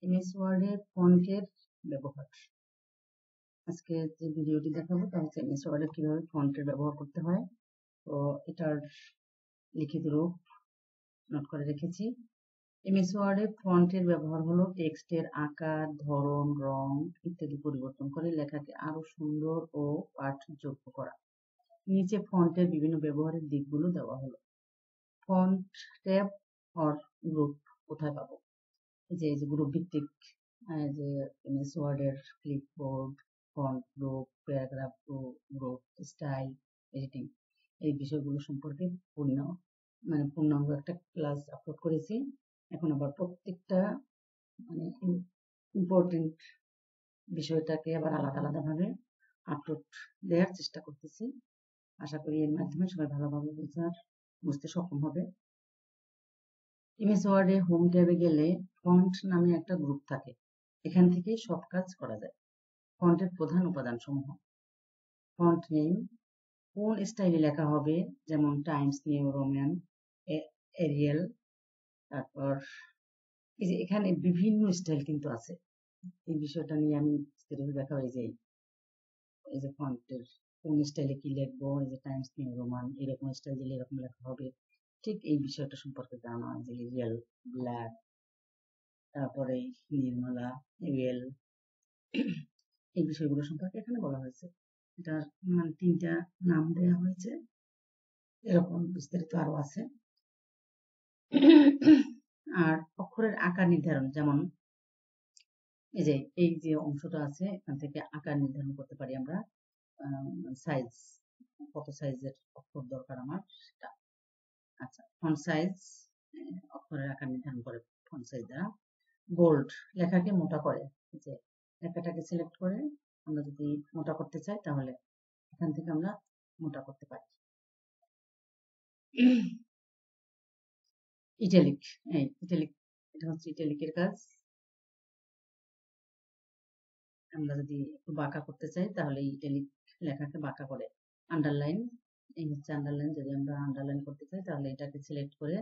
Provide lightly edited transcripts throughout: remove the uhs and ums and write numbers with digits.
MS ওয়ার্ডে ফন্টের ব্যবহার। আজকে যে ভিডিওটি দেখাবো তা হচ্ছে এমএস ওয়ার্ডে কিভাবে ফন্টের ব্যবহার করতে হয়। তো এটার লিখিত রূপ নোট করে রেখেছি। এমএস ওয়ার্ডে ফন্টের ব্যবহার হলো টেক্সটের আকার, ধরন, রং ইত্যাদি পরিবর্তন করে লেখাকে আরো সুন্দর ও পাঠযোগ্য করা। নিচে ফন্টের বিভিন্ন ব্যবহারের দিকগুলো দেওয়া হলো। ফন্ট ট্যাব অর গ্রুপ কোথায় পাবো? এই যে গ্রুপ ভিত্তিক যে এমএস ওয়ার্ডের clipboard, font group, paragraph group, style, editing এই বিষয়গুলো সম্পর্কে পূর্ণাঙ্গ একটা ক্লাস আপলোড করেছি। এখন আবার প্রত্যেকটা ইম্পর্টেন্ট বিষয়টাকে আবার আলাদা ভাবে আপলোড দেওয়ার চেষ্টা করতেছি। আশা করি এর মাধ্যমে সবাই ভালোভাবে বুঝতে সক্ষম হবে। এমএস ওয়ার্ডে হোম ট্যাবে গেলে ফন্ট নামে একটা গ্রুপ থাকে। এখান থেকে সব কাজ করা যায়। ফন্টের প্রধান উপাদান সমূহ: ফন্ট নেম, কোন স্টাইলে লেখা হবে, যেমন টাইমস নিউ রোমান, এরিয়াল। তারপর এই যে এখানে বিভিন্ন স্টাইল কিন্তু আছে, এই বিষয়টা নিয়ে আমি দেখা হয়ে যাই। এই যে ফন্টের কোন স্টাইলে কি লিখবো, এই যে টাইমস নিউ রোমান এরকম স্টাইল দিলে এরকম লেখা হবে, ঠিক এই বিষয়টা সম্পর্কে জানা। যে রিয়েল, ব্ল্যাক, তারপরে নির্মলা, এরিয়াল, এই বিষয়গুলো সম্পর্কে এখানে বলা হয়েছে। এটার তিনটা নাম দেওয়া হয়েছে, এরকম বিস্তারিত আরো আছে। আর অক্ষরের আকার নির্ধারণ, যেমন এই যে অংশটা আছে এখান থেকে আকার নির্ধারণ করতে পারি আমরা। সাইজ, কত সাইজের অক্ষর দরকার আমার সেটা। আচ্ছা, ফন্ট সাইজ, অক্ষরের আকার নির্ধারণ করে ফন্ট সাইজ দ্বারা। বোল্ড, লেখাকে মোটা করে, যে লেখাটাকে সিলেক্ট করে আমরা যদি মোটা করতে চাই তাহলে এখান থেকে আমরা মোটা করতে পারি। ইটালিক, ইটালিক, এটা হচ্ছে ইটালিকের কাজ। আমরা যদি একটু বাঁকা করতে চাই তাহলে ইটালিক লেখাকে বাঁকা করে। আন্ডারলাইন, এই হচ্ছে আন্ডারলাইন। যদি আমরা আন্ডারলাইন করতে চাই তাহলে এটাকে সিলেক্ট করে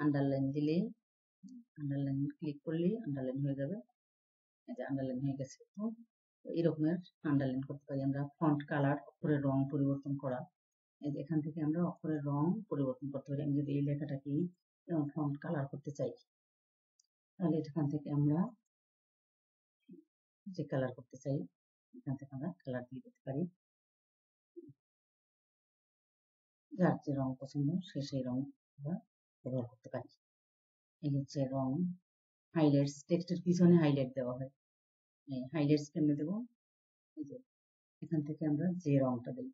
আন্ডারলাইন দিলেই, আন্ডারলাইন ক্লিক করলেই আন্ডারলাইন হয়ে যাবে। এই যে আন্ডারলাইন হয়ে গেছে। তো এরকমের আন্ডারলাইন করতে পারি আমরা। ফন্ট কালার, অক্ষরের রং পরিবর্তন করা, এই যে এখান থেকে আমরা অক্ষরের রং পরিবর্তন করতে পারি। আমি যদি এই লেখাটাকে ফন্ট কালার করতে চাই তাহলে এখান থেকে আমরা যে কালার করতে চাই এখান থেকে আমরা কালার দিয়ে দিতে পারি। যার যে রং পছন্দ সে সেই রং আমরা ব্যবহার করতে পারি। এই হচ্ছে রং। হাইলাইটস, টেক্সটের পিছনে হাইলাইট দেওয়া হয়। হাইলাইটস কেমনে দেবো? এই যে এখান থেকে আমরা যে রংটা দিই,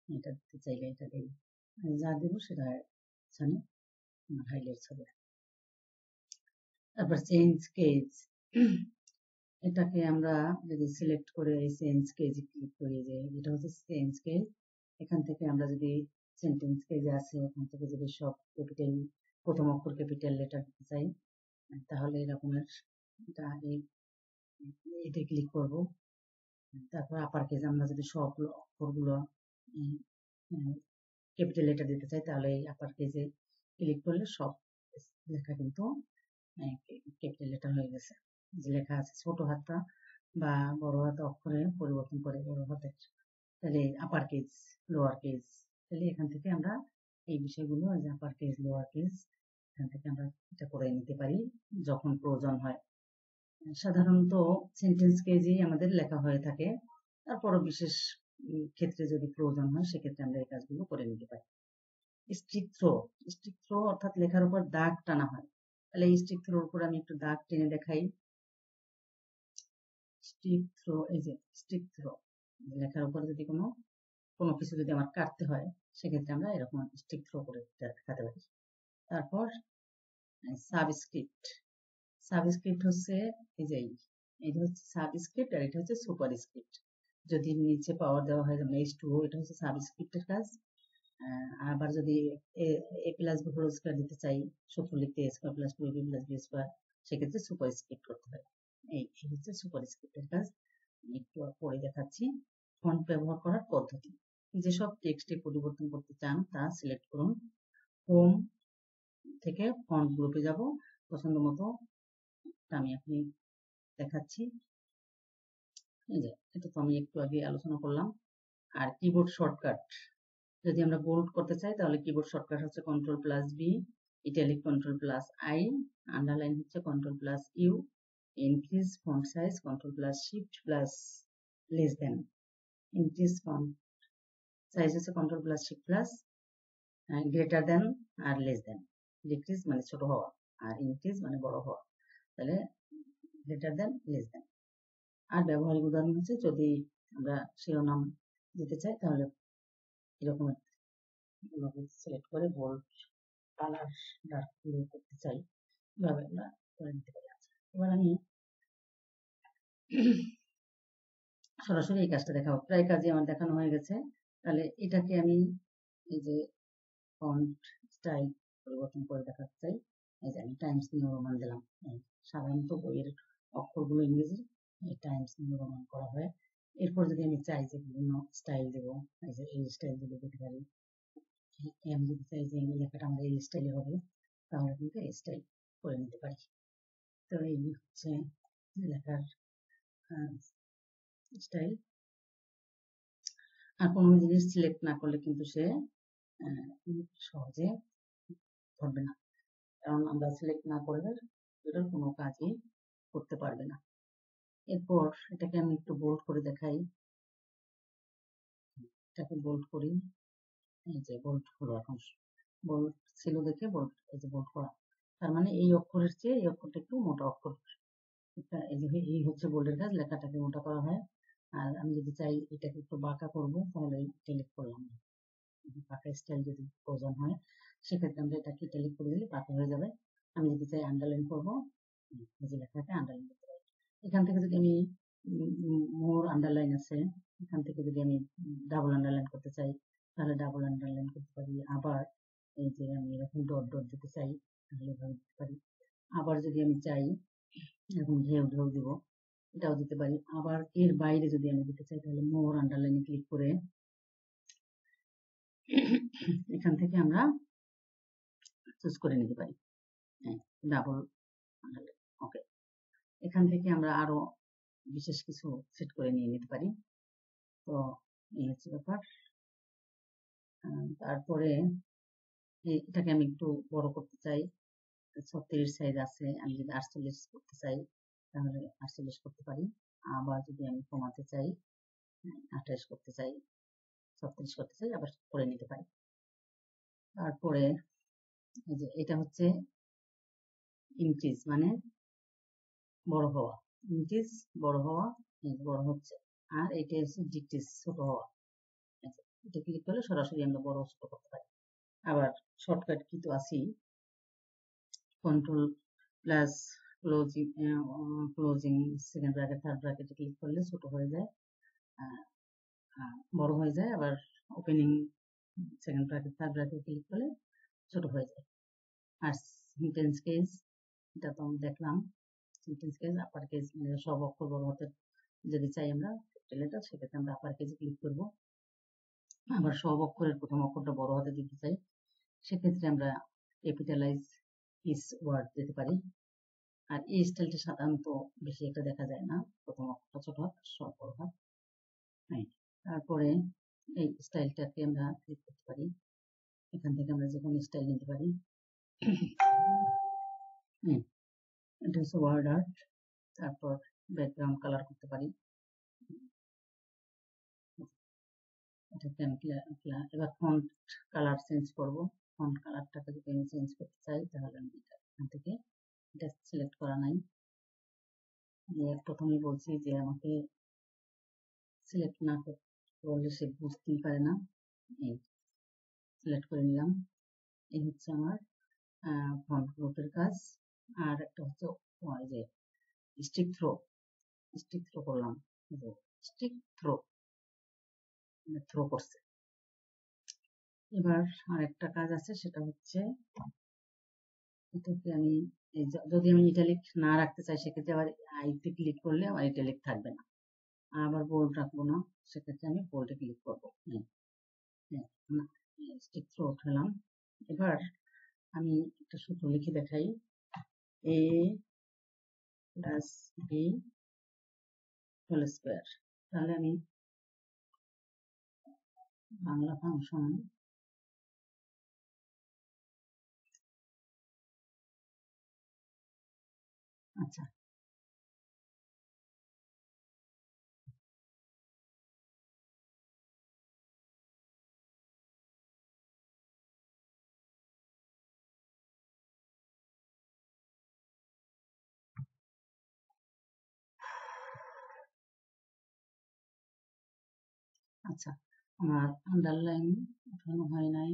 এটা দিতে চাইলে এটা দিই, যা দেবো সেটা এখানে হাইলাইটস হবে। তারপর চেঞ্জ কেজ, এটাকে আমরা যদি সিলেক্ট করে চেঞ্জ কেজ ক্লিক করি, যে এটা হচ্ছে চেঞ্জ কেজ। এখান থেকে আমরা যদি সেন্টেন্স কেজে আছে এখান থেকে যদি সব ক্যাপিটাল, প্রথম অক্ষর ক্যাপিটাল লেটার দিতে চাই তাহলে এরকমের এটা ক্লিক করব। তারপর আপার কেজ, আমরা যদি সব অক্ষরগুলো ক্যাপিটাল লেটার দিতে চাই তাহলে এই আপার কেজে ক্লিক করলে সব লেখা কিন্তু ক্যাপিটাল লেটার হয়ে গেছে। যে লেখা আছে ছোট হাতটা বা বড় হাত অক্ষরে পরিবর্তন করে বড় হাতের, তাহলে আপার কেজ, লোয়ার কেজ, তাহলে এখান থেকে আমরা এই বিষয়গুলো, আপার কেজ, লোয়ার কেজ, এখান থেকে আমরা এটা করে নিতে পারি যখন প্রয়োজন হয়। সাধারণত সেন্টেন্স কেজেই আমাদের লেখা হয়ে থাকে, তারপরও বিশেষ ক্ষেত্রে যদি প্রয়োজন হয় সেক্ষেত্রে আমরা এই কাজগুলো করে নিতে পারি। স্টিক থ্রো, স্টিক থ্রো অর্থাৎ লেখার উপর দাগ টানা হয়। তাহলে এই স্টিক থ্রোর উপর আমি একটু দাগ টেনে দেখাই। স্টিক থ্রো, এই যে স্টিক থ্রো, লেখার উপর যদি কোনো কিছু যদি আমার কাটতে হয় সেক্ষেত্রে আমরা এরকম স্টিক থ্রো করে দেখাতে পারি। তারপর সাবস্ক্রিপ্ট, সাবস্ক্রিপ্ট হচ্ছে এই যে এটা হচ্ছে সাবস্ক্রিপ্ট আর এটা হচ্ছে সুপারস্ক্রিপ্ট। যদি নিচে পাওয়ার দেওয়া হয় যেমন H2O, এটা হচ্ছে সাবস্ক্রিপ্টের কাজ। আবার যদি a plus b whole square দিতে চাই, সূত্র লিখতে a square plus 2ab plus b square, সেক্ষেত্রে সুপারস্ক্রিপ্ট করতে হয়। এই হচ্ছে সুপারস্ক্রিপ্টের কাজ। একটু পরে দেখাচ্ছি। ফন্ট ব্যবহার করার পদ্ধতি, যেসব টেক্সটে পরিবর্তন করতে চান তা সিলেক্ট করুন। হোম থেকে ফন্ট গ্রুপে যাব, পছন্দ মতো আমি আপনি দেখাচ্ছি। এই যে এটা তো আমি একটু আগে আলোচনা করলাম। আর কিবোর্ড শর্টকাট যদি আমরা বোল্ড করতে চাই তাহলে কিবোর্ড শর্টকাট হচ্ছে Ctrl+B, ইটালিক Ctrl+I, আন্ডারলাইন হচ্ছে Ctrl+U, ইনক্রিজ ফন্ট সাইজ Ctrl+Shift+লেস দেন, ইনক্রিজ ফন্ট সাইজ হচ্ছে Ctrl+Shift+, গ্রেটার দেন আর লেস দেন। ডিক্রিজ মানে ছোট হওয়া আর ইনক্রিজ মানে বড় হওয়া, তাহলে গ্রেটার দেন লেস দেন। আর ব্যবহারিক উদাহরণ হচ্ছে যদি আমরা শিরোনাম দিতে চাই তাহলে এরকম সিলেক্ট করে বোল্ড কালার ডার্ক ব্লু করতে চাই, এভাবে আমরা করে নিতে পারি। এবার আমি সরাসরি এই কাজটা দেখাবো। প্রায় কাজই আমার দেখানো হয়ে গেছে। তাহলে এটাকে আমি এই যে ফন্ট স্টাইল পরিবর্তন করে দেখাতে চাই। এই যে আমি টাইমস নিউ রোমান দিলাম। সাধারণত বইয়ের অক্ষরগুলো ইংরেজি, টাইমস নিউ রোমান করা হয়। এরপর যদি আমি চাই যে বিভিন্ন স্টাইল দেবো, এই যে এই স্টাইল দিলে দিতে পারি। আমি যদি চাই যে লেখাটা আমাদের এই স্টাইলে হবে তাহলে কিন্তু এই স্টাইল করে নিতে পারি। তো এই হচ্ছে লেখার স্টাইল। আর কোনো জিনিস সিলেক্ট না করলে কিন্তু সে সহজে ধরবে না, কারণ আমরা সিলেক্ট না করলে এটার কোনো কাজই করতে পারবে না। এরপর এটাকে আমি একটু বোল্ড করে দেখাই। এটাকে বোল্ড করি, এই যে বোল্ড হলো, এখন বোল্ড ছিল দেখে বোল্ড, এই যে বোল্ড করা, তার মানে এই অক্ষরের চেয়ে এই অক্ষরটা একটু মোটা অক্ষর। এই হচ্ছে বোল্ডের কাজ, লেখাটাকে মোটা করা হয়। আর আমি যদি চাই এটাকে একটু বাঁকা করবো তাহলে ইটালিক করলাম, বাঁকা স্টাইল যদি প্রয়োজন হয় সেক্ষেত্রে আমরা এটাকে ইটালিক করে দিলে বাঁকা হয়ে যাবে। আমি যদি চাই আন্ডারলাইন করবো, এই যে লেখাটা আন্ডারলাইন করতে পারি। এখান থেকে যদি আমি মোর আন্ডারলাইন আছে, এখান থেকে যদি আমি ডাবল আন্ডারলাইন করতে চাই তাহলে ডাবল আন্ডারলাইন করতে পারি। আবার এই যে আমি এরকম ডট ডট দিতে চাই তাহলে এভাবে দিতে পারি। আবার যদি আমি চাই এরকম ঢেউ ঢেউ দিব, এটাও দিতে পারি। আবার এর বাইরে যদি আমি দিতে চাই তাহলে মোর আন্ডারলাইনে ক্লিক করে এখান থেকে আমরা চুজ করে নিতে পারি ডাবল আন্ডারলাইন। ওকে, এখান থেকে আমরা আরো বিশেষ কিছু সেট করে নিয়ে নিতে পারি। তো এই হচ্ছে ব্যাপার। তারপরে এটাকে আমি একটু বড় করতে চাই, 36 সাইজ আছে, আমি যদি 48 করতে চাই তাহলে 48 করতে পারি। আবার যদি আমি কমাতে চাই 28 করতে চাই, 36 করতে চাই, আবার করে নিতে পারি। তারপরে এই যে এটা হচ্ছে ইনক্রিজ মানে বড় হওয়া, ইনক্রিজ বড় হওয়া, বড় হচ্ছে। আর এটা হচ্ছে ডিক্রিজ ছোট হওয়া। এটা ক্লিক করলে সরাসরি আমরা বড় ছোট করতে পারি। আবার শর্টকাট কি তো আছেই, Ctrl+ closing second bracket third ব্র্যাকেটে ক্লিক করলে ছোট হয়ে যায়, বড় হয়ে যায়। আবার ওপেনিং সেকেন্ড ব্র্যাকেট থার্ড ব্র্যাকেটে ক্লিক করলে ছোট হয়ে যায়। আর সেন্টেন্স কেস, এটা তো আমরা দেখলাম। সেন্টেন্স কেস আপার কেস মানে সব অক্ষর বড় হাতের যদি চাই আমরা লেটার, সেক্ষেত্রে আমরা আপার কেসে ক্লিক করব। আবার সব অক্ষরের প্রথম অক্ষরটা বড় হাতে দিতে চাই সেক্ষেত্রে আমরা ক্যাপিটালাইজ ইস ওয়ার্ড দিতে পারি। আর এই স্টাইলটা সাধারণত বেশি একটা দেখা যায় না, প্রথম অক্ষরটা ছোট হাত সব বড় হাত। তারপরে এই স্টাইলটাকে আমরা ক্লিক করতে পারি, এখান থেকে আমরা যে কোনো স্টাইল নিতে পারি। এটা হচ্ছে ওয়ার্ড আর্ট। তারপর ব্যাকগ্রাউন্ড কালার করতে পারি, এটাকে আমি এবার ফন্ট কালার চেঞ্জ করব। ফন্ট কালারটাকে যদি আমি চেঞ্জ করতে চাই তাহলে আমি এখান থেকে এটা সিলেক্ট করা নাই, প্রথমেই বলছি যে আমাকে সিলেক্ট না করলে সে বুঝতেই পারে না। এই সিলেক্ট করে নিলাম। এই হচ্ছে আমার ফন্ট গ্রুপের কাজ। আর একটা হচ্ছে যে স্টিক থ্রো করলাম, স্টিক থ্রো করছে। এবার আর একটা কাজ আছে, সেটা হচ্ছে এটাকে আমি যদি আমি ইটালিক না রাখতে চাই সেক্ষেত্রে আবার আইতে ক্লিক করলে আমার ইটালিক থাকবে না। আবার বোল্ড রাখবো না সেক্ষেত্রে আমি বোল্ডে ক্লিক করবো। স্টিক থ্রো উঠালাম। এবার আমি একটা সূত্র লিখে দেখাই, প্লাস বি হোল স্কোয়ার। তাহলে আমি বাংলা ফাংশন আচ্ছা আচ্ছা আমার আন্ডারলাইন উঠানো হয় নাই,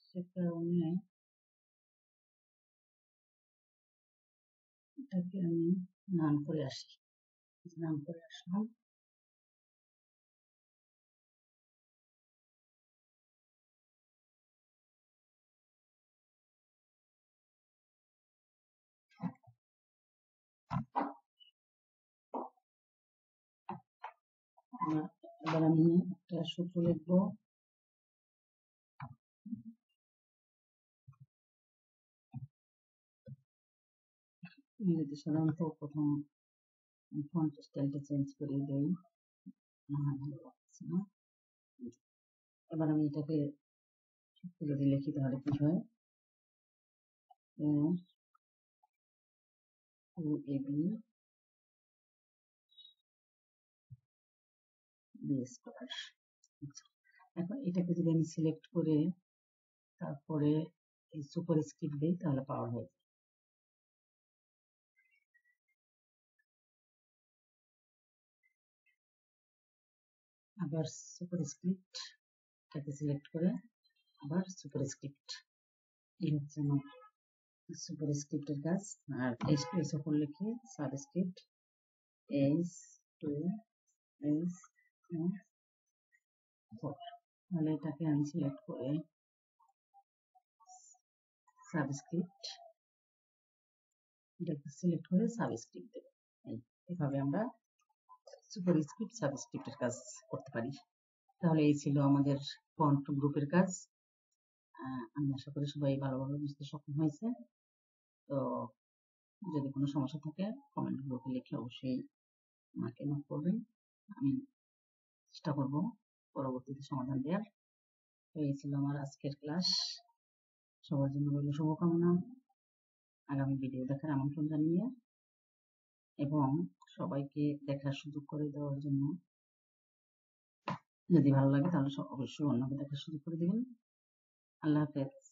সে কারণে এটাকে আমি নাম করে আসি, নাম করে আসলাম। এবার আমি একটা সূত্র লিখবো, ইংরেজি সাধারণত প্রথম ফন্ট স্টাইলটা চেঞ্জ করে দেই, ভালো লাগছে না। এবার আমি এটাকে যদি লিখি তাহলে কি হয়, 2ab b স্কয়ার। এখন এটাকে যদি আমি সিলেক্ট করে তারপরে এই সুপার স্ক্রিপ্ট দিই তাহলে পাওয়া যায়। আবার সুপার স্ক্রিপ্ট এটাকে সিলেক্ট করে আবার সুপার স্ক্রিপ্ট, এই হচ্ছে আমার সুপার স্ক্রিপ্টের কাজ। আর এস টু এস ওপর লিখে সাবস্ক্রিপ্ট এস টু এস তাহলে এটাকে আমি সিলেক্ট করে সাবস্ক্রিপ্ট, এটাকে সিলেক্ট করে সাবস্ক্রিপ্ট দেব। এইভাবে আমরা সুপার স্ক্রিপ্ট সাবস্ক্রিপ্টের কাজ করতে পারি। তাহলে এই ছিল আমাদের ফন্ট গ্রুপের কাজ। আমি আশা করি সবাই ভালোভাবে বুঝতে সক্ষম হয়েছে। তো যদি কোনো সমস্যা থাকে কমেন্ট গ্রুপে লিখে অবশ্যই আমাকে নক করবেন, আমি চেষ্টা করব পরবর্তীতে সমাধান দেওয়ার। তো এই ছিল আমার আজকের ক্লাস। সবার জন্য রইল শুভকামনা, আগামী ভিডিও দেখার আমন্ত্রণ জানিয়ে এবং সবাইকে দেখার সুযোগ করে দেওয়ার জন্য, যদি ভালো লাগে তাহলে অবশ্যই অন্যকে দেখার সুযোগ করে দেবেন। আল্লাহ হাফেজ।